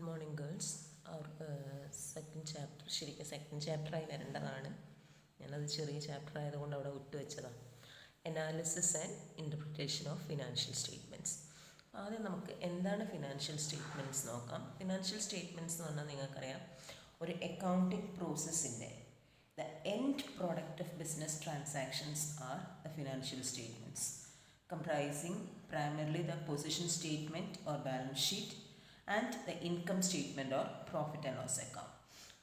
Morning girls. Our second chapter ശരിക്കും second ചാപ്റ്ററായി വരേണ്ടതാണ്. ഞാനത് ചെറിയ ചാപ്റ്റർ ആയതുകൊണ്ട് അവിടെ വിട്ടുവെച്ചതാണ്. Analysis and interpretation of financial statements. ആദ്യം നമുക്ക് എന്താണ് ഫിനാൻഷ്യൽ സ്റ്റേറ്റ്മെൻറ്റ്സ് നോക്കാം. ഫിനാൻഷ്യൽ സ്റ്റേറ്റ്മെൻറ്റ്സ് എന്ന് പറഞ്ഞാൽ നിങ്ങൾക്കറിയാം, ഒരു അക്കൗണ്ടിങ് പ്രോസസ്സിൻ്റെ the end product of business transactions are the financial statements, comprising primarily the position statement or balance sheet and the income statement or profit and loss account.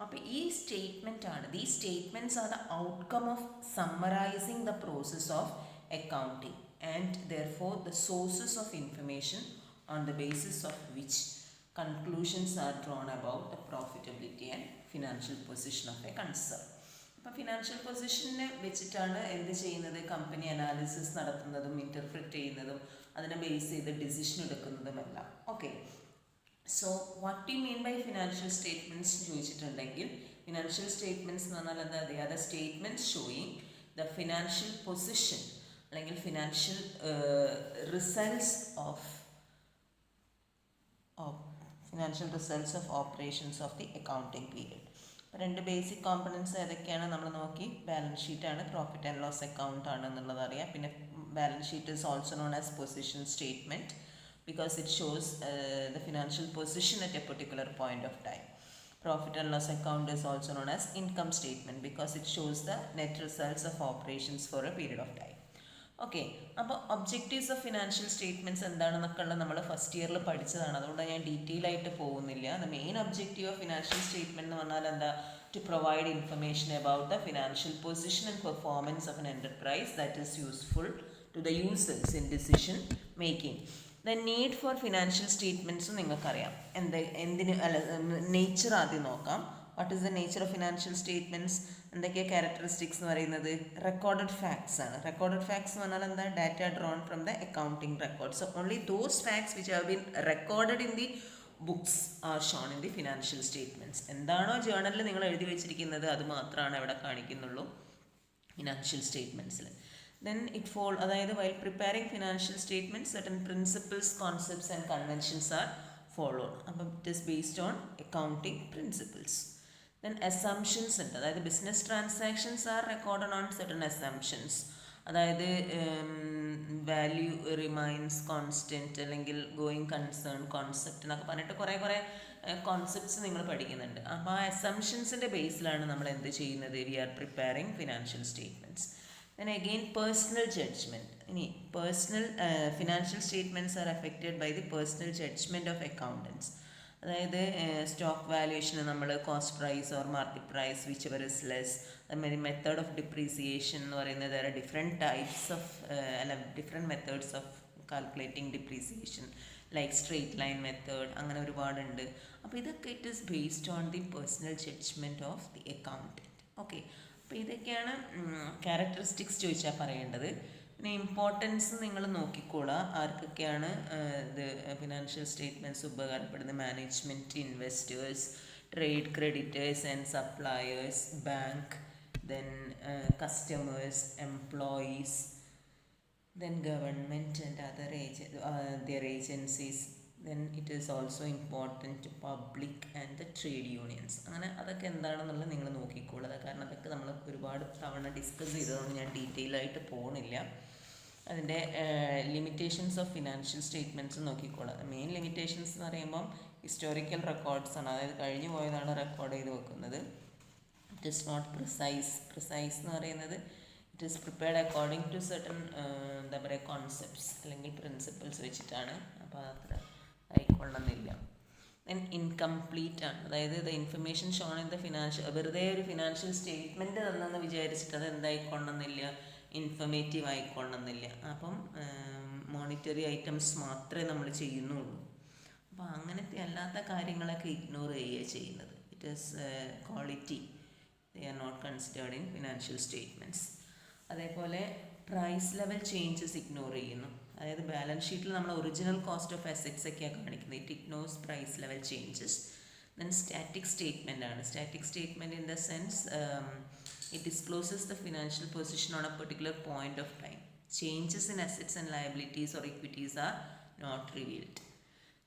അപ്പോൾ ഈ statement ആണ്, these statements are the outcome of summarising the process of accounting and therefore the sources of information on the basis of which conclusions are drawn about the profitability and financial position of A concern. അപ്പോൾ financial പൊസിഷനെ വെച്ചിട്ടാണ് എന്ത് ചെയ്യുന്നത്, company analysis നടത്തുന്നതും interpret ചെയ്യുന്നതും അതിനെ base ചെയ്ത് decision എടുക്കുന്നതുമെല്ലാം. Okay, so what you mean by financial statements ചോദിച്ചിട്ടുണ്ടെങ്കിൽ, ഫിനാൻഷ്യൽ സ്റ്റേറ്റ്മെൻറ്റ്സ് എന്ന് പറഞ്ഞാൽ എന്താ, they are the statements showing the financial position അല്ലെങ്കിൽ financial results of operations of the accounting period. രണ്ട് ബേസിക് കോമ്പണൻസ് ഏതൊക്കെയാണ് നമ്മൾ നോക്കി. ബാലൻസ് ഷീറ്റാണ്, പ്രോഫിറ്റ് ആൻഡ് ലോസ് അക്കൗണ്ട് ആണ് എന്നുള്ളത് അറിയാം. പിന്നെ balance sheet is also known as position statement because it shows the financial position at a particular point of time. Profit and loss account is also known as income statement because it shows the net results of operations for a period of time. Okay, അപ്പോൾ objectives of financial statements എന്താണെന്നൊക്കെ ഉള്ളത് നമ്മൾ first ഇയറിൽ പഠിച്ചതാണ്. അതുകൊണ്ട് ഞാൻ detail ആയിട്ട് പോകുന്നില്ല. The main objective of financial statement എന്ന് പറഞ്ഞാൽ എന്താ, to provide information about the financial position and performance of an enterprise that is useful to the users in decision making. The need for financial സ്റ്റേറ്റ്മെൻറ്റ്സും നിങ്ങൾക്കറിയാം. എന്തിന് nature ആദ്യം നോക്കാം. What is the nature of financial statements, എന്തൊക്കെയാണ് characteristics എന്ന് പറയുന്നത്. Recorded facts ആണ്. Recorded facts എന്ന് പറഞ്ഞാൽ എന്താ, data drawn from the accounting record. So only those facts which have been recorded in the books are shown in the financial statements. എന്താണോ ജേർണലിൽ നിങ്ങൾ എഴുതി വെച്ചിരിക്കുന്നത് അത് മാത്രമാണ് ഇവിടെ കാണിക്കുന്നുള്ളൂ ഫിനാൻഷ്യൽ സ്റ്റേറ്റ്മെൻറ്റ്സിൽ. Then it fall, അതായത് while preparing financial statements certain principles, concepts and conventions are followed. അപ്പം it is based on accounting principles. Then assumptions ഉണ്ട്, അതായത് business transactions are recorded on certain assumptions. അതായത് വാല്യൂ റിമൈൻസ് കോൺസ്റ്റൻറ്റ് അല്ലെങ്കിൽ going concern concept എന്നൊക്കെ പറഞ്ഞിട്ട് കുറേ concepts നിങ്ങൾ പഠിക്കുന്നുണ്ട്. അപ്പോൾ ആ അസംഷൻസിൻ്റെ ബേസിലാണ് നമ്മൾ എന്ത് ചെയ്യുന്നത്, we are preparing financial statements. Then again personal judgment. ഇനി personal financial statements are affected by the personal judgment of accountants. അതായത് സ്റ്റോക്ക് വാല്യൂഷന് നമ്മൾ cost price or market price whichever is less. അതുമാതിരി മെത്തേഡ് ഓഫ് ഡിപ്രീസിയേഷൻ എന്ന് പറയുന്നത് വേറെ different types of different methods of calculating depreciation like straight line method, അങ്ങനെ ഒരുപാടുണ്ട്. അപ്പോൾ ഇതൊക്കെ it is based on the personal judgment of the accountant. Okay, അപ്പോൾ ഇതൊക്കെയാണ് ക്യാരക്ടറിസ്റ്റിക്സ് ചോദിച്ചാൽ പറയേണ്ടത്. പിന്നെ ഇമ്പോർട്ടൻസ് നിങ്ങൾ നോക്കിക്കോളുക, ആർക്കൊക്കെയാണ് ഇത് ഫിനാൻഷ്യൽ സ്റ്റേറ്റ്മെൻറ്റ്സ് ഉപകാരപ്പെടുന്നത്. Management, investors, trade creditors and suppliers, bank, then customers, employees, then government and other their agencies. Then it is also important to public and the trade unions. അങ്ങനെ അതൊക്കെ എന്താണെന്നുള്ളത് നിങ്ങൾ നോക്കിക്കോളുക. കാരണം അതൊക്കെ നമ്മൾ ഒരുപാട് തവണ ഡിസ്കസ് ചെയ്തതുകൊണ്ട് ഞാൻ ഡീറ്റെയിൽ ആയിട്ട് പോകുന്നില്ല. അതിൻ്റെ ലിമിറ്റേഷൻസ് ഓഫ് ഫിനാൻഷ്യൽ സ്റ്റേറ്റ്മെൻറ്റ്സ് നോക്കിക്കോളുക. മെയിൻ ലിമിറ്റേഷൻസ് എന്ന് പറയുമ്പം ഹിസ്റ്റോറിക്കൽ റെക്കോർഡ്സ് ആണ്, അതായത് കഴിഞ്ഞു പോയതാണ് റെക്കോർഡ് ചെയ്ത് വെക്കുന്നത്. ഇറ്റ് ഈസ് നോട്ട് പ്രിസൈസ് എന്ന് പറയുന്നത് it is prepared according to certain എന്താ പറയുക കോൺസെപ്റ്റ്സ് അല്ലെങ്കിൽ പ്രിൻസിപ്പിൾസ് വെച്ചിട്ടാണ്. അപ്പോൾ അത്ര ആയിക്കൊള്ളുന്നില്ല. ദെൻ ഇൻകംപ്ലീറ്റ് ആണ്, അതായത് the information shown in the financial, വെറുതെ ഒരു ഫിനാൻഷ്യൽ സ്റ്റേറ്റ്മെൻറ്റ് തന്നെന്ന് വിചാരിച്ചിട്ട് അത് എന്തായിക്കൊള്ളുന്നില്ല, ഇൻഫർമേറ്റീവ് ആയിക്കൊള്ളുന്നില്ല. അപ്പം മോണിറ്ററി ഐറ്റംസ് മാത്രമേ നമ്മൾ ചെയ്യുന്നുള്ളൂ. അപ്പോൾ അങ്ങനത്തെ അല്ലാത്ത കാര്യങ്ങളൊക്കെ ഇഗ്നോർ ചെയ്യുക ചെയ്യുന്നത്. It is quality, they are not considered in financial statements. അതേപോലെ പ്രൈസ് ലെവൽ ചേഞ്ചസ് ഇഗ്നോർ ചെയ്യുന്നു. അതായത് ബാലൻസ് ഷീറ്റിൽ നമ്മൾ ഒറിജിനൽ കോസ്റ്റ് ഓഫ് അസറ്റ്സ് ഒക്കെയാണ് കാണിക്കുന്നത്. It ignores price level changes. Then static statement ആണ്. Static statement in the sense it discloses the financial position on a particular point of time. Changes in assets and liabilities or equities are not revealed.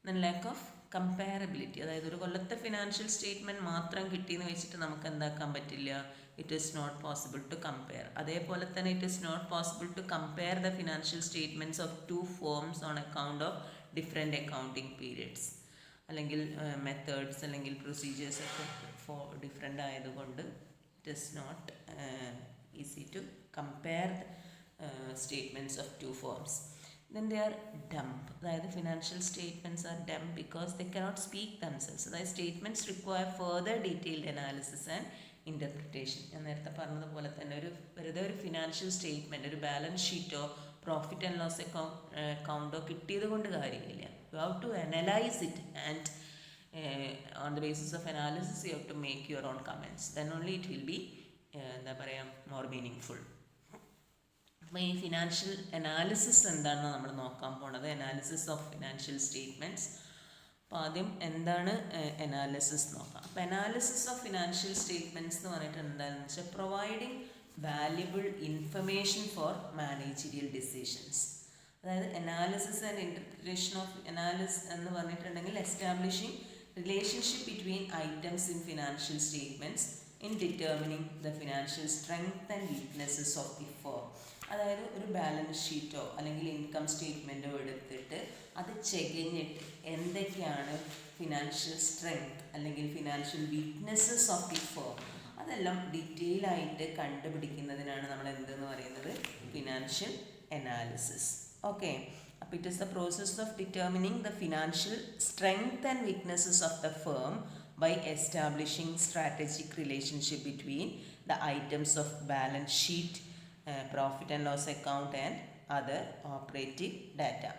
Then lack of comparability, അതായത് ഒരു കൊല്ലത്തെ financial statement മാത്രം കിട്ടിയെന്ന് വെച്ചിട്ട് നമുക്ക് എന്താക്കാൻ പറ്റില്ല, it is not possible to compare. അതേപോലെ തന്നെ it is not possible to compare the financial statements of two forms on account of different accounting periods, അല്ലെങ്കിൽ മെത്തേഡ്സ് അല്ലെങ്കിൽ പ്രൊസീജിയേഴ്സ് ഒക്കെ ഡിഫറെൻ്റ് ആയതുകൊണ്ട് it is not easy to compare statements of two forms. Then they are dumb, അതായത് financial statements are dumb because they cannot speak themselves. അതായത് statements require further detailed analysis and interpretation. ഞാൻ നേരത്തെ പറഞ്ഞതുപോലെ തന്നെ വെറുതെ ഒരു financial statement, ഒരു balance ഷീറ്റോ പ്രോഫിറ്റ് ആൻഡ് ലോസ് അക്കൗണ്ടോ കിട്ടിയത് കൊണ്ട് കാര്യമില്ല. You have to analyse it and on the basis of analysis you have to make your own comments. Then only it will be എന്താ പറയുക മോർ മീനിങ് ഫുൾ. അപ്പോൾ ഈ ഫിനാൻഷ്യൽ അനാലിസിസ് എന്താണെന്ന് നമ്മൾ നോക്കാൻ പോണത്, അനാലിസിസ് ഓഫ് ഫിനാൻഷ്യൽ സ്റ്റേറ്റ്മെൻറ്റ്സ്. അപ്പോൾ ആദ്യം എന്താണ് അനാലിസിസ് നോക്കാം. അപ്പോൾ അനാലിസിസ് ഓഫ് ഫിനാൻഷ്യൽ സ്റ്റേറ്റ്മെൻറ്റ്സ് എന്ന് പറഞ്ഞിട്ട് എന്താണെന്ന് വെച്ചാൽ providing valuable information for managerial decisions. അതായത് analysis and interpretation of analysis എന്ന് പറഞ്ഞിട്ടുണ്ടെങ്കിൽ establishing relationship between items in financial statements in determining the financial strength and weaknesses of the firm. അതായത് ഒരു balance ഷീറ്റോ അല്ലെങ്കിൽ ഇൻകം സ്റ്റേറ്റ്മെൻറ്റോ എടുത്തിട്ട് അത് ചെകഞ്ഞിട്ട് എന്തൊക്കെയാണ് ഫിനാൻഷ്യൽ സ്ട്രെങ്ത് അല്ലെങ്കിൽ financial weaknesses of the firm, അതെല്ലാം ഡീറ്റെയിൽ ആയിട്ട് കണ്ടുപിടിക്കുന്നതിനാണ് നമ്മൾ എന്തെന്ന് പറയുന്നത്, ഫിനാൻഷ്യൽ അനാലിസിസ്. ഓക്കെ, അപ്പോൾ it is the process of determining the financial strength and weaknesses of the firm by establishing strategic relationship between the items of balance sheet, profit and loss account and other operative data.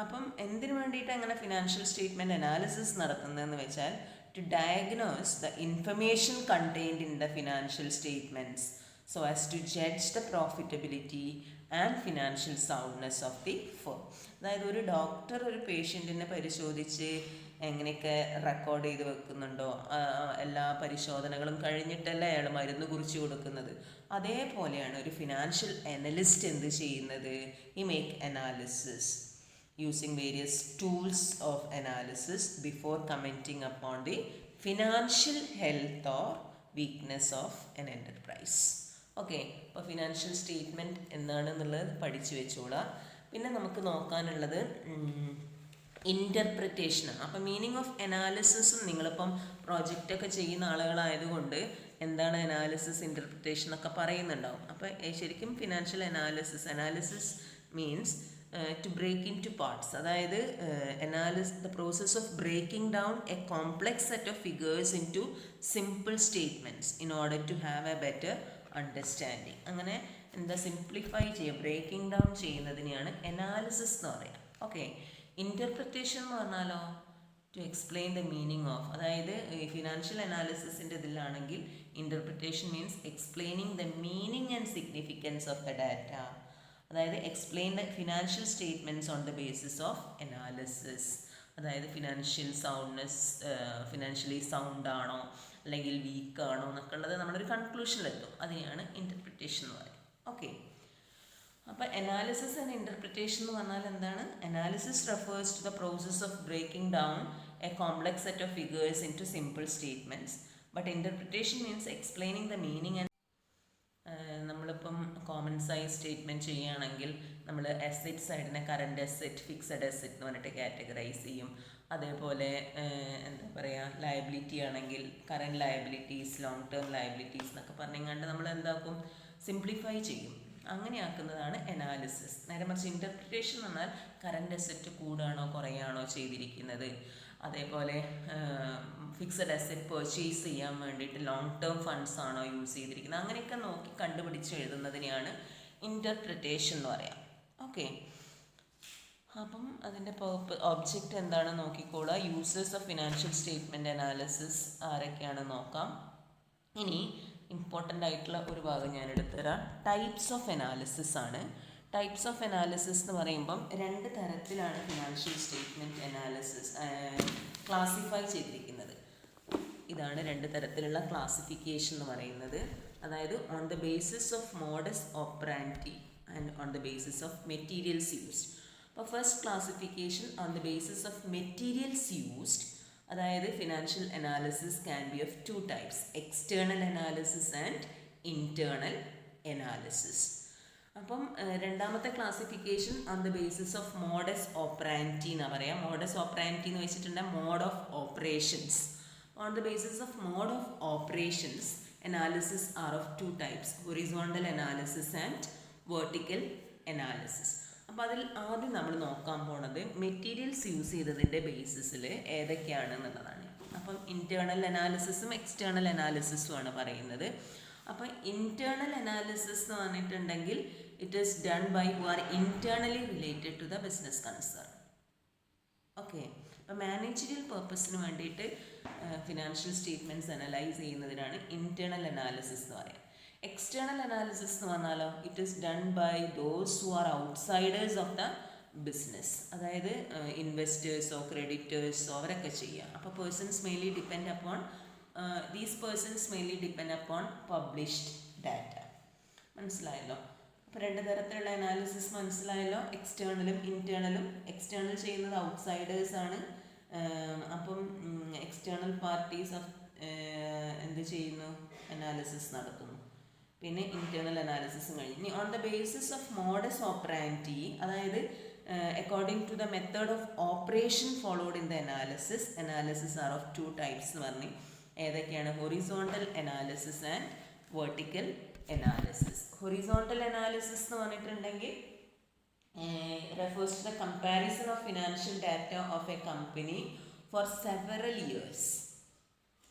അപ്പം എന്തിനു വേണ്ടിയിട്ട് അങ്ങനെ financial statement analysis നടത്തുന്നതെന്ന് വെച്ചാൽ to diagnose the information contained in the financial statements so as to judge the profitability and financial soundness of the firm. അതായത് ഒരു doctor ഒരു പേഷ്യൻറ്റിനെ പരിശോധിച്ച് എങ്ങനെയൊക്കെ റെക്കോർഡ് ചെയ്ത് വെക്കുന്നുണ്ടോ, എല്ലാ പരിശോധനകളും കഴിഞ്ഞിട്ടല്ല അയാൾ മരുന്ന് കുറിച്ച് കൊടുക്കുന്നത്, അതേപോലെയാണ് ഒരു ഫിനാൻഷ്യൽ അനലിസ്റ്റ് എന്ത് ചെയ്യുന്നത്, ഈ make analysis using various tools of analysis before commenting upon the financial health or weakness of an enterprise. Okay, അപ്പോൾ ഫിനാൻഷ്യൽ സ്റ്റേറ്റ്മെൻറ്റ് എന്താണെന്നുള്ളത് പഠിച്ചു വെച്ചോളാം. പിന്നെ നമുക്ക് നോക്കാനുള്ളത് ഇൻ്റർപ്രിറ്റേഷനാണ്. അപ്പം മീനിങ് ഓഫ് അനാലിസിസും നിങ്ങളിപ്പം പ്രോജക്റ്റൊക്കെ ചെയ്യുന്ന ആളുകളായതുകൊണ്ട് എന്താണ് അനാലിസിസ്, ഇൻ്റർപ്രിറ്റേഷൻ എന്നൊക്കെ പറയുന്നുണ്ടാവും. അപ്പോൾ ശരിക്കും financial analysis means to break into parts. അതായത് the process of breaking down a complex set of figures into simple statements in order to have a better understanding. അങ്ങനെ എന്താ simplify ചെയ്യുക, breaking down ചെയ്യുന്നതിനെയാണ് analysis എന്ന് പറയുക. Okay, interpretation എന്ന് പറഞ്ഞാലോ to explain the meaning of, അതായത് financial അനാലിസിസിൻ്റെ ഇതിലാണെങ്കിൽ interpretation means explaining the meaning and significance of the data. അതായത് explain the financial statements on the basis of analysis. അതായത് ഫിനാൻഷ്യൽ സൗണ്ട്നെസ്, ഫിനാൻഷ്യലി സൗണ്ട് ആണോ അല്ലെങ്കിൽ week ആണോ എന്നൊക്കെ ഉള്ളത് നമ്മളൊരു കൺക്ലൂഷനിലെത്തും. അതിനെയാണ് ഇൻ്റർപ്രിറ്റേഷൻ എന്ന് പറയുന്നത്. ഓക്കെ, അപ്പോൾ അനാലിസിസ് ആൻഡ് ഇൻ്റർപ്രിറ്റേഷൻ എന്ന് പറഞ്ഞാൽ എന്താണ്? Analysis refers to the process of breaking down a complex set of figures into simple statements. But interpretation means explaining the meaning and നമ്മളിപ്പം കോമൺ സൈസ് സ്റ്റേറ്റ്മെൻറ്റ് ചെയ്യുകയാണെങ്കിൽ നമ്മൾ asset സൈഡിനെ current asset, fixed asset എന്ന് പറഞ്ഞിട്ട് categorise ചെയ്യും. അതേപോലെ എന്താ പറയുക, ലയബിലിറ്റി ആണെങ്കിൽ current liabilities, long term liabilities എന്നൊക്കെ പറഞ്ഞുകൊണ്ട് നമ്മൾ എന്താക്കും, സിംപ്ലിഫൈ ചെയ്യും. അങ്ങനെയാക്കുന്നതാണ് അനാലിസിസ്. നേരെ മറിച്ച് ഇൻ്റർപ്രിറ്റേഷൻ എന്ന് പറഞ്ഞാൽ കറണ്ട് അസറ്റ് കൂടുകയാണോ കുറയാണോ ചെയ്തിരിക്കുന്നത്, അതേപോലെ ഫിക്സഡ് അസറ്റ് പർച്ചേസ് ചെയ്യാൻ വേണ്ടിയിട്ട് ലോങ് ടേം ഫണ്ട്സ് ആണോ യൂസ് ചെയ്തിരിക്കുന്നത്, അങ്ങനെയൊക്കെ നോക്കി കണ്ടുപിടിച്ച് എഴുതുന്നതിനെയാണ് ഇൻ്റർപ്രിറ്റേഷൻ എന്ന് പറയാം. ഓക്കെ, അപ്പം അതിൻ്റെ ഒബ്ജക്റ്റ് എന്താണെന്ന് നോക്കിക്കോളാം. Users of financial statement analysis ആരൊക്കെയാണെന്ന് നോക്കാം. ഇനി ഇമ്പോർട്ടൻ്റ് ആയിട്ടുള്ള ഒരു ഭാഗം ഞാൻ എടുത്തുതരാം. ടൈപ്സ് ഓഫ് അനാലിസിസ് ആണ്. ടൈപ്സ് ഓഫ് അനാലിസിസ് എന്ന് പറയുമ്പം രണ്ട് തരത്തിലാണ് ഫിനാൻഷ്യൽ സ്റ്റേറ്റ്മെൻറ്റ് അനാലിസിസ് ക്ലാസിഫൈ ചെയ്തിരിക്കുന്നത്. ഇതാണ് രണ്ട് തരത്തിലുള്ള ക്ലാസിഫിക്കേഷൻ എന്ന് പറയുന്നത്. അതായത് on the basis of modus operandi and on the basis of materials used. അപ്പോൾ first classification on the basis of materials used. അതായത് financial analysis can be of two types, external analysis and internal analysis. അപ്പം രണ്ടാമത്തെ classification on the basis of modus operandi എന്നാണ് പറയാം. Modus operandi എന്ന് വെച്ചിട്ടുണ്ടെങ്കിൽ mode of operations. On the basis of mode of operations analysis are of two types, horizontal analysis and vertical analysis. അപ്പോൾ അതിൽ ആദ്യം നമ്മൾ നോക്കാൻ പോണത് മെറ്റീരിയൽസ് യൂസ് ചെയ്തതിൻ്റെ ബേസിസിൽ ഏതൊക്കെയാണെന്നുള്ളതാണ്. അപ്പം ഇൻറ്റേർണൽ അനാലിസിസും എക്സ്റ്റേണൽ അനാലിസിസും ആണ് പറയുന്നത്. അപ്പോൾ ഇൻറ്റേർണൽ അനാലിസിസ് എന്ന് പറഞ്ഞിട്ടുണ്ടെങ്കിൽ it is done by who are internally related to the business concern. Okay, അപ്പോൾ മാനേജറിയൽ പർപ്പസിന് വേണ്ടിയിട്ട് ഫിനാൻഷ്യൽ സ്റ്റേറ്റ്മെൻറ്റ്സ് അനലൈസ് ചെയ്യുന്നതിനാണ് ഇൻറ്റേർണൽ അനാലിസിസ് എന്ന് പറയുക. എക്സ്റ്റേണൽ അനാലിസിസ് എന്ന് പറഞ്ഞാലോ it is done by those who are outsiders of the business, അതായത് ഇൻവെസ്റ്റേഴ്സോ ക്രെഡിറ്റേഴ്സോ അവരൊക്കെ ചെയ്യുക. അപ്പോൾ persons mainly depend upon these persons mainly depend upon published data. മനസ്സിലായല്ലോ? അപ്പോൾ രണ്ട് തരത്തിലുള്ള അനാലിസിസ് മനസ്സിലായല്ലോ, എക്സ്റ്റേണലും ഇൻറ്റേർണലും. എക്സ്റ്റേണൽ ചെയ്യുന്നത് ഔട്ട്സൈഡേഴ്സാണ്. അപ്പം എക്സ്റ്റേണൽ പാർട്ടീസ് എന്ത് ചെയ്യുന്നു? അനാലിസിസ് നടത്തുന്നു. പിന്നെ ഇൻറ്റേർണൽ അനാലിസിസും കഴിഞ്ഞ് on the basis of modus operandi, അതായത് according to the method of operation followed in the analysis are of two types എന്ന് പറഞ്ഞ് ഏതൊക്കെയാണ്? Horizontal analysis and vertical analysis. Horizontal analysis എന്ന് പറഞ്ഞിട്ടുണ്ടെങ്കിൽ refers to the comparison of financial data of a company for several years.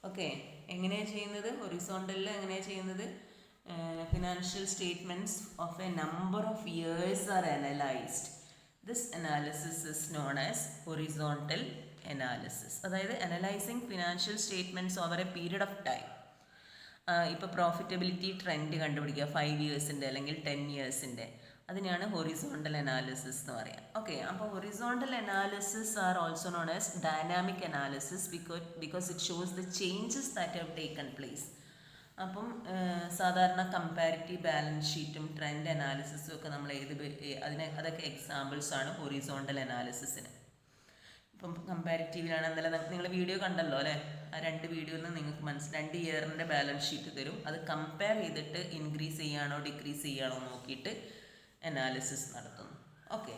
Okay, എങ്ങനെയാണ് ചെയ്യുന്നത്? ഹൊറിസോണ്ടലിൽ എങ്ങനെയാണ് ചെയ്യുന്നത്? Financial statements of a number of years are analyzed. This analysis is known as horizontal analysis. അതായത് analysing financial statements over A period of time. ഇപ്പോൾ profitability trend കണ്ടുപിടിക്കുക 5 ഇയേഴ്സിൻ്റെ അല്ലെങ്കിൽ 10 ഇയേഴ്സിൻ്റെ, അതിനെയാണ് horizontal analysis എന്ന് പറയാം. ഓക്കെ, അപ്പോൾ horizontal analysis are also known as dynamic analysis because it shows the changes that have taken place. അപ്പം സാധാരണ കമ്പാരിറ്റീവ് ബാലൻസ് ഷീറ്റും ട്രെൻഡ് അനാലിസിസും ഒക്കെ നമ്മൾ അതൊക്കെ എക്സാമ്പിൾസ് ആണ് ഹൊറിസോണ്ടൽ അനാലിസിസിന്. ഇപ്പം കമ്പാരിറ്റീവിലാണ് എന്തായാലും നിങ്ങൾ വീഡിയോ കണ്ടല്ലോ അല്ലേ? ആ 2 വീഡിയോയിൽ നിന്ന് നിങ്ങൾക്ക് 2 ഇയറിൻ്റെ ബാലൻസ് ഷീറ്റ് തരും. അത് കമ്പയർ ചെയ്തിട്ട് ഇൻക്രീസ് ചെയ്യുകയാണോ ഡിക്രീസ് ചെയ്യുകയാണോ നോക്കിയിട്ട് അനാലിസിസ് നടത്തുന്നു. ഓക്കെ,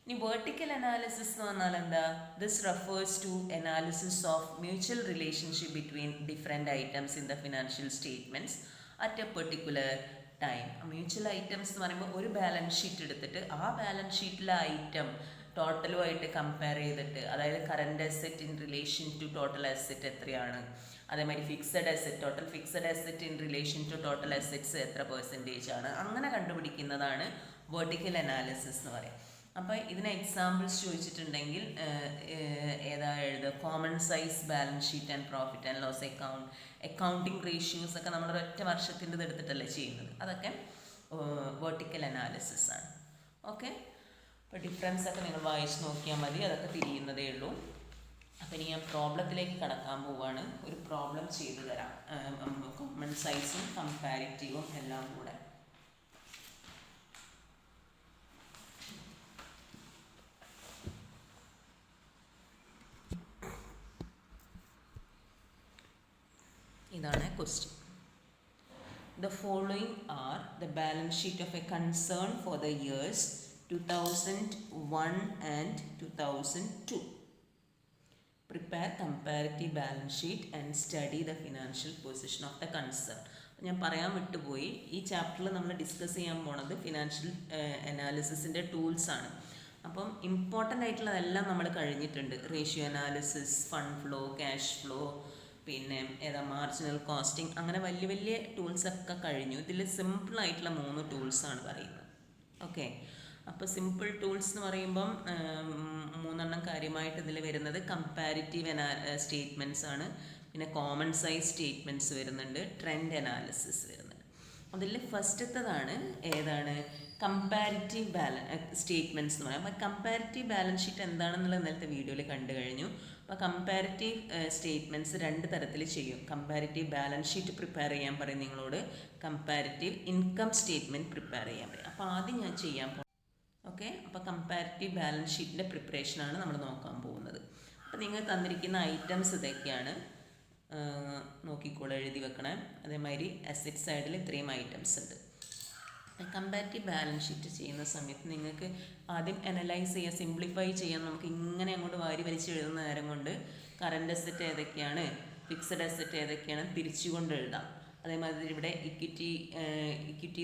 ഇനി വെർട്ടിക്കൽ അനാലിസിസ് എന്ന് പറഞ്ഞാൽ എന്താ? This refers to analysis of mutual relationship between different items in the financial statements at a particular time. Mutual items എന്ന് പറയുമ്പോൾ ഒരു ബാലൻസ് ഷീറ്റ് എടുത്തിട്ട് ആ ബാലൻസ് ഷീറ്റിലെ ഐറ്റം ടോട്ടലുമായിട്ട് കമ്പയർ ചെയ്തിട്ട്, അതായത് current asset in relation to total asset എത്രയാണ്, അതേമാതിരി fixed asset, total fixed asset in relation to total assets എത്ര പെർസെൻറ്റേജ് ആണ്, അങ്ങനെ കണ്ടുപിടിക്കുന്നതാണ് വെർട്ടിക്കൽ അനാലിസിസ് എന്ന് പറയും. അപ്പോൾ ഇതിന് എക്സാമ്പിൾസ് ചോദിച്ചിട്ടുണ്ടെങ്കിൽ ഏതാ എഴുതുക? Common size balance sheet and profit and loss account, accounting ratios ഒക്കെ നമ്മൾ ഒറ്റ വർഷത്തിൻ്റെ എടുത്തിട്ടല്ലേ ചെയ്യുന്നത്, അതൊക്കെ വെർട്ടിക്കൽ അനാലിസിസ് ആണ്. ഓക്കെ, അപ്പോൾ ഡിഫറൻസ് ഒക്കെ നിങ്ങൾ വായിച്ച് നോക്കിയാൽ മതി, അതൊക്കെ തിരിയുന്നതേ ഉള്ളൂ. അപ്പം ഇനി ഞാൻ പ്രോബ്ലത്തിലേക്ക് കടക്കാൻ പോവുകയാണ്. ഒരു പ്രോബ്ലം ചെയ്തു തരാം, കോമൺ സൈസും കമ്പാരിറ്റീവും എല്ലാം കൂടെ. ഇതാണ് question. The following are the balance sheet of a concern for the years 2001 and 2002. Prepare comparative balance sheet and study the financial position of the concern. ഞാൻ പറയാൻ വിട്ടുപോയി, ഈ ചാപ്റ്ററിൽ നമ്മൾ ഡിസ്കസ് ചെയ്യാൻ പോണത് ഫിനാൻഷ്യൽ അനാലിസിസിൻ്റെ ടൂൾസാണ്. അപ്പം ഇമ്പോർട്ടൻ്റ് ആയിട്ടുള്ളതെല്ലാം നമ്മൾ കഴിഞ്ഞിട്ടുണ്ട്. Ratio analysis, fund flow, cash flow, പിന്നെ ഏതാ മാർജിനൽ കോസ്റ്റിംഗ്, അങ്ങനെ വലിയ വലിയ ടൂൾസൊക്കെ കഴിഞ്ഞു. ഇതിൽ സിമ്പിളായിട്ടുള്ള 3 ടൂൾസാണ് പറയുന്നത്. ഓക്കെ, അപ്പോൾ സിമ്പിൾ ടൂൾസ് എന്ന് പറയുമ്പം 3 കാര്യമായിട്ട് ഇതിൽ വരുന്നത് കമ്പാരിറ്റീവ് സ്റ്റേറ്റ്മെൻറ്റ്സ് ആണ്, പിന്നെ കോമൺ സൈസ് സ്റ്റേറ്റ്മെൻറ്റ്സ് വരുന്നുണ്ട്, ട്രെൻഡ് അനാലിസിസ് വരുന്നുണ്ട്. അതിൽ ഫസ്റ്റത്തതാണ് ഏതാണ്? കമ്പാരിറ്റീവ് സ്റ്റേറ്റ്മെൻറ്റ്സ് എന്ന് പറയാം. അപ്പോൾ കമ്പാരിറ്റീവ് ബാലൻസ് ഷീറ്റ് എന്താണെന്നുള്ളത് ഇന്നലത്തെ വീഡിയോയിൽ കണ്ടു കഴിഞ്ഞു. അപ്പോൾ കമ്പാരിറ്റീവ് സ്റ്റേറ്റ്മെൻറ്റ്സ് 2 തരത്തിൽ ചെയ്യും. കമ്പാരിറ്റീവ് ബാലൻസ് ഷീറ്റ് പ്രിപ്പയർ ചെയ്യാൻ പറയും നിങ്ങളോട്, കമ്പാരിറ്റീവ് ഇൻകം സ്റ്റേറ്റ്മെൻറ്റ് പ്രിപ്പയർ ചെയ്യാൻ പറയും. അപ്പോൾ ആദ്യം ഞാൻ ചെയ്യാൻ പോകും. ഓക്കെ, അപ്പോൾ കമ്പാരിറ്റീവ് ബാലൻസ് ഷീറ്റിൻ്റെ പ്രിപ്പറേഷനാണ് നമ്മൾ നോക്കാൻ പോകുന്നത്. അപ്പോൾ നിങ്ങൾ തന്നിരിക്കുന്ന ഐറ്റംസ് ഇതൊക്കെയാണ്, നോക്കിക്കോളെ, എഴുതി വെക്കണേ. അതേമാതിരി അസറ്റ് സൈഡിൽ ഇത്രയും ഐറ്റംസ് ഉണ്ട്. കമ്പാരിറ്റീവ് ബാലൻസ് ഷീറ്റ് ചെയ്യുന്ന സമയത്ത് നിങ്ങൾക്ക് ആദ്യം അനലൈസ് ചെയ്യുക, സിംപ്ലിഫൈ ചെയ്യാൻ. നമുക്ക് ഇങ്ങനെ അങ്ങോട്ട് വാരി വലിച്ച് എഴുതുന്ന നേരം കൊണ്ട് കറൻറ്റ് അസറ്റ് ഏതൊക്കെയാണ്, ഫിക്സഡ് അസറ്റ് ഏതൊക്കെയാണ് തിരിച്ചുകൊണ്ട് എഴുതാം. അതേമാതിരി ഇവിടെ ഇക്വിറ്റി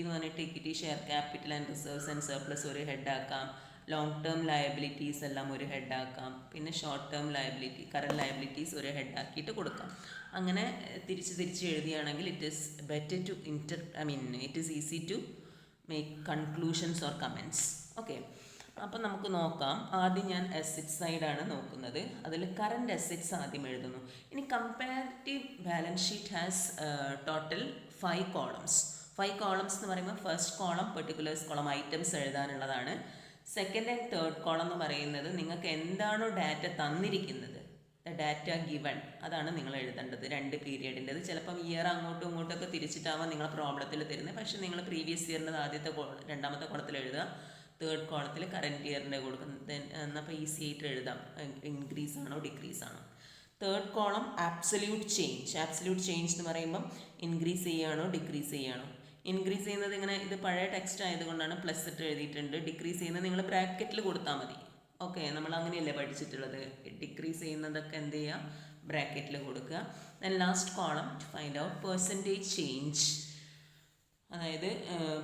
എന്ന് പറഞ്ഞിട്ട് equity, share capital and reserves and surplus ഒരു ഹെഡാക്കാം. ലോങ് ടേം ലയബിലിറ്റീസ് എല്ലാം ഒരു ഹെഡാക്കാം. പിന്നെ short term liability, current liabilities ഒരു ഹെഡാക്കിയിട്ട് കൊടുക്കാം. അങ്ങനെ തിരിച്ച് എഴുതിയാണെങ്കിൽ it is easy to make conclusions or comments. Okay, അപ്പം നമുക്ക് നോക്കാം. ആദ്യം ഞാൻ അസറ്റ് സൈഡാണ് നോക്കുന്നത്. അതിൽ കറൻറ്റ് അസറ്റ്സ് ആദ്യം എഴുതുന്നു. ഇനി comparative balance sheet has total 5 columns. 5 columns എന്ന് പറയുമ്പോൾ first column particulars column, items എഴുതാനുള്ളതാണ്. സെക്കൻഡ് ആൻഡ് തേർഡ് കോളം എന്ന് പറയുന്നത് നിങ്ങൾക്ക് എന്താണോ ഡാറ്റ തന്നിരിക്കുന്നത്, ഡാറ്റ ഗിവൺ, അതാണ് നിങ്ങൾ എഴുതേണ്ടത്. 2 പീരിയഡിൻ്റെത്. ചിലപ്പം ഇയർ അങ്ങോട്ടും ഇങ്ങോട്ടൊക്കെ തിരിച്ചിട്ടാവാം നിങ്ങൾ പ്രോബ്ലത്തിൽ തരുന്നത്. പക്ഷേ നിങ്ങൾ പ്രീവിയസ് ഇയറിൻ്റെ ആദ്യത്തെ രണ്ടാമത്തെ കോളത്തിൽ എഴുതുക, തേർഡ് കോളത്തിൽ കറൻറ്റ് ഇയറിൻ്റെ കൊടുക്കുന്നത്. എന്നപ്പോൾ ഈസി ആയിട്ട് എഴുതാം, ഇൻക്രീസ് ആണോ ഡിക്രീസ് ആണോ. Third column absolute change. Absolute change എന്ന് പറയുമ്പം ഇൻക്രീസ് ചെയ്യുകയാണോ ഡിക്രീസ് ചെയ്യുകയാണോ. ഇൻക്രീസ് ചെയ്യുന്നത് ഇങ്ങനെ, ഇത് പഴയ ടെക്സ്റ്റ് ആയതുകൊണ്ടാണ് പ്ലസ് ഇട്ട് എഴുതിയിട്ടുണ്ട്. ഡിക്രീസ് ചെയ്യുന്നത് നിങ്ങൾ ബ്രാക്കറ്റിൽ കൊടുത്താൽ മതി. ഓക്കെ, നമ്മൾ അങ്ങനെയല്ലേ പഠിച്ചിട്ടുള്ളത്. ഡിക്രീസ് ചെയ്യുന്നതൊക്കെ എന്ത് ചെയ്യുക, ബ്രാക്കറ്റിൽ കൊടുക്കുക. Then last column to find out percentage change, അതായത്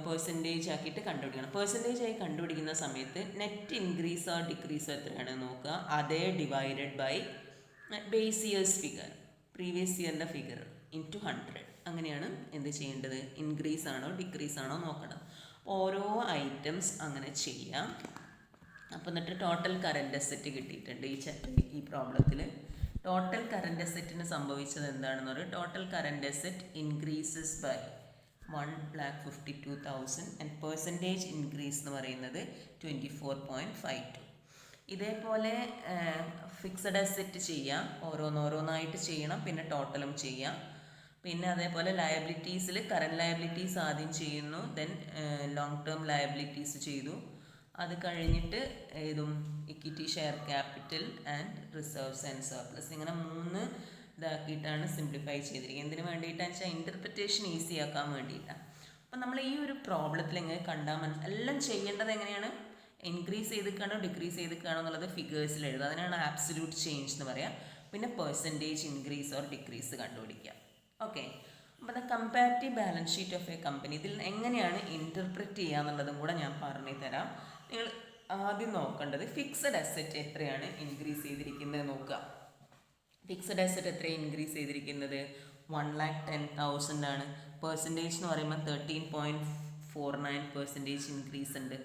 പെർസെൻറ്റേജ് ആക്കിയിട്ട് കണ്ടുപിടിക്കണം. പെർസെൻറ്റേജ് ആയി കണ്ടുപിടിക്കുന്ന സമയത്ത് നെറ്റ് ഇൻക്രീസ് ഓർ ഡിക്രീസ് എത്രയാണ് നോക്കുക. അതേ divided by base year's figure, previous ഇയറിൻ്റെ ഫിഗർ ഇൻറ്റു 100. അങ്ങനെയാണ് എന്ത് ചെയ്യേണ്ടത്, ഇൻക്രീസ് ആണോ ഡിക്രീസ് ആണോ നോക്കണം. ഓരോ ഐറ്റംസ് അങ്ങനെ ചെയ്യാം. അപ്പോൾ എന്നിട്ട് ടോട്ടൽ കറൻറ്റ് അസറ്റ് കിട്ടിയിട്ടുണ്ട്. ഈ പ്രോബ്ലത്തിൽ ടോട്ടൽ കറൻറ്റ് അസറ്റിന് സംഭവിച്ചത് എന്താണെന്ന് പറയും. Total current asset increases by 1,52,000 and percentage increase എന്ന് പറയുന്നത് 24.52. ഇതേപോലെ ഫിക്സഡ് അസറ്റ് ചെയ്യാം, ഓരോന്നായിട്ട് ചെയ്യണം, പിന്നെ ടോട്ടലും ചെയ്യാം. പിന്നെ അതേപോലെ ലയബിലിറ്റീസിൽ കറൻറ്റ് ലയബിലിറ്റീസ് ആദ്യം ചെയ്യുന്നു, ദെൻ ലോങ് ടേം ലയബിലിറ്റീസ് ചെയ്തു. അത് കഴിഞ്ഞിട്ട് ഏതും equity, share capital and reserves and surplus, ഇങ്ങനെ 3 ഇതാക്കിയിട്ടാണ് സിംപ്ലിഫൈ ചെയ്തിരിക്കുന്നത്. എന്തിനു വേണ്ടിയിട്ടാണെന്ന് വെച്ചാൽ ഇൻ്റർപ്രിറ്റേഷൻ ഈസി ആക്കാൻ വേണ്ടിയിട്ടാണ്. അപ്പം നമ്മൾ ഈ ഒരു പ്രോബ്ലത്തിൽ എങ്ങനെ കണ്ടാൽ എല്ലാം ചെയ്യേണ്ടത് എങ്ങനെയാണ്, ഇൻക്രീസ് ചെയ്തിട്ടാണോ ഡിക്രീസ് ചെയ്തിട്ടാണോ എന്നുള്ളത് ഫിഗേഴ്സിൽ എഴുതുക. അതിനാണ് ആബ്സല്യൂട്ട് ചേഞ്ച് എന്ന് പറയാം. പിന്നെ പെർസെൻറ്റേജ് ഇൻക്രീസ് ഓർ ഡിക്രീസ് കണ്ടുപിടിക്കുക. ഓക്കെ, അപ്പോൾ the comparative balance sheet of A company, ഇതിൽ എങ്ങനെയാണ് ഇൻ്റർപ്രറ്റ് ചെയ്യുക എന്നുള്ളതും കൂടെ ഞാൻ പറഞ്ഞു തരാം. നിങ്ങൾ ആദ്യം നോക്കേണ്ടത് ഫിക്സഡ് അസറ്റ് എത്രയാണ് ഇൻക്രീസ് ചെയ്തിരിക്കുന്നത് നോക്കുക. ഫിക്സഡ് അസറ്റ് എത്രയാണ് ഇൻക്രീസ് ചെയ്തിരിക്കുന്നത്, 1,10,000 ആണ്. പെർസെൻറ്റേജ് എന്ന് പറയുമ്പോൾ 13.49% ഇൻക്രീസ് ഉണ്ട്.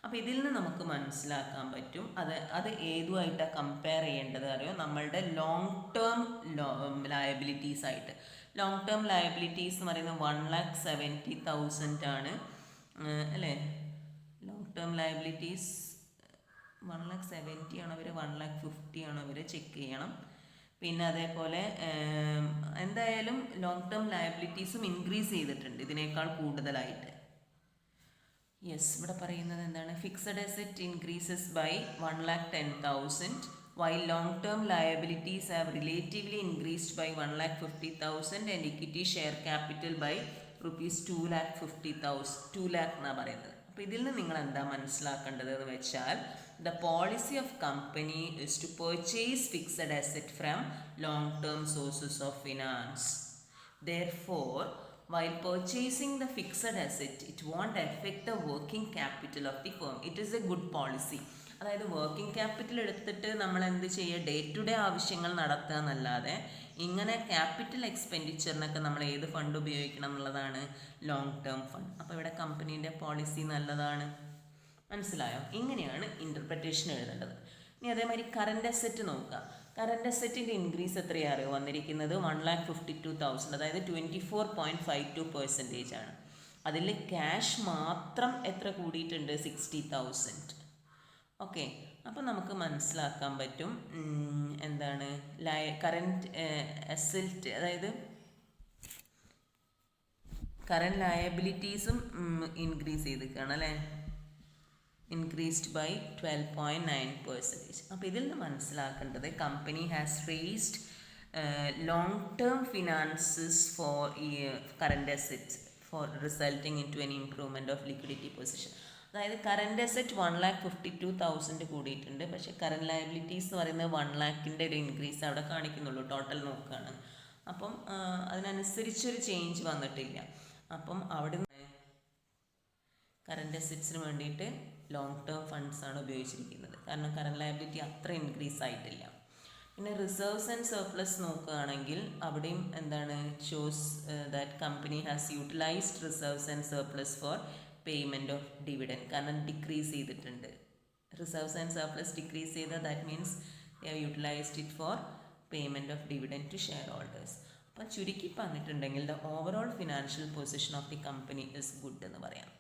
അപ്പോൾ ഇതിൽ നിന്ന് നമുക്ക് മനസ്സിലാക്കാൻ പറ്റും അത് ഏതുമായിട്ടാണ് കമ്പയർ ചെയ്യേണ്ടത് അറിയോ, നമ്മളുടെ ലോങ് ടേം ലയബിലിറ്റീസ് ആയിട്ട്. ലോങ് ടേം ലയബിലിറ്റീസ് എന്ന് പറയുന്നത് 1,70,000 ആണ് അല്ലേ. ലോങ് ടേം ലയബിലിറ്റീസ് 1,70,000 ആണോ അവർ, 1,50,000 ആണോ അവർ ചെക്ക് ചെയ്യണം. പിന്നെ അതേപോലെ എന്തായാലും ലോങ് ടേം ലയബിലിറ്റീസും ഇൻക്രീസ് ചെയ്തിട്ടുണ്ട് ഇതിനേക്കാൾ കൂടുതലായിട്ട്. യെസ്, ഇവിടെ പറയുന്നത് എന്താണ്, fixed asset increases by 1,10,000 while long-term liabilities have relatively increased by 1,50,000 and equity share capital by rupees 2,50,000, 2 lakh എന്നാണ് പറയുന്നത്. അപ്പോൾ ഇതിൽ നിന്ന് നിങ്ങൾ എന്താ മനസ്സിലാക്കേണ്ടത് എന്ന് വെച്ചാൽ, the policy of company is to purchase fixed asset from long-term sources of finance. Therefore, while purchasing the fixed asset, it won't affect the working capital of the firm. It is a good policy. അതായത് working capital എടുത്തിട്ട് നമ്മൾ എന്ത് ചെയ്യുക, day to day ആവശ്യങ്ങൾ നടത്തുക എന്നല്ലാതെ ഇങ്ങനെ capital എക്സ്പെൻഡിച്ചറിനൊക്കെ നമ്മൾ ഏത് ഫണ്ട് ഉപയോഗിക്കണം എന്നുള്ളതാണ്, ലോങ് ടേം ഫണ്ട്. അപ്പോൾ ഇവിടെ കമ്പനീൻ്റെ പോളിസി നല്ലതാണ്. മനസ്സിലായോ? ഇങ്ങനെയാണ് ഇൻ്റർപ്രിറ്റേഷൻ എഴുതേണ്ടത്. ഇനി അതേമാതിരി കറൻറ്റ് അസറ്റ് നോക്കുക. കറൻറ്റ് അസറ്റിൻ്റെ ഇൻക്രീസ് എത്രയാണ് വന്നിരിക്കുന്നത്, 1,52,000, അതായത് 24.52% ആണ്. അതിൽ ക്യാഷ് മാത്രം എത്ര കൂടിയിട്ടുണ്ട്, 60,000. ഓക്കെ, അപ്പോൾ നമുക്ക് മനസ്സിലാക്കാൻ പറ്റും എന്താണ് കറൻറ്റ് അസറ്റ്, അതായത് കറൻറ്റ് ലയബിലിറ്റീസും ഇൻക്രീസ് ചെയ്തിരിക്കുകയാണ് അല്ലേ. Increased by 12.9%. അപ്പോൾ ഇതിൽ നിന്ന് മനസ്സിലാക്കേണ്ടത് company has raised long term finances for current assets for resulting in to an improvement of liquidity position. അതായത് കറണ്ട് അസെറ്റ് 1,52,000 കൂടിയിട്ടുണ്ട്, പക്ഷേ കറണ്ട് ലയബിലിറ്റീസ് എന്ന് പറയുന്നത് 1,00,000 ഒരു ഇൻക്രീസ് അവിടെ കാണിക്കുന്നുള്ളൂ ടോട്ടൽ നോക്കുകയാണ്. അപ്പം അതിനനുസരിച്ചൊരു ചേഞ്ച് വന്നിട്ടില്ല. അപ്പം അവിടെ കറണ്ട് അസെറ്റ്സിന് വേണ്ടിയിട്ട് ലോങ് ടേം ഫണ്ട്സ് ആണ് ഉപയോഗിച്ചിരിക്കുന്നത്, കാരണം കറണ്ട് ലയബിലിറ്റി അത്ര ഇൻക്രീസ് ആയിട്ടില്ല. പിന്നെ റിസർവ്സ് ആൻഡ് സർപ്ലസ് നോക്കുകയാണെങ്കിൽ അവിടെയും എന്താണ് shows that company has utilised reserves and surplus for payment of dividend, കാരണം ഡിക്രീസ് ചെയ്തിട്ടുണ്ട്. റിസർവ്സ് ആൻഡ് സർപ്ലസ് ഡിക്രീസ് ചെയ്ത that means they have utilised it for payment of dividend to shareholders. അപ്പം ചുരുക്കി പറഞ്ഞിട്ടുണ്ടെങ്കിൽ the overall financial position of the company is good എന്ന് പറയാം.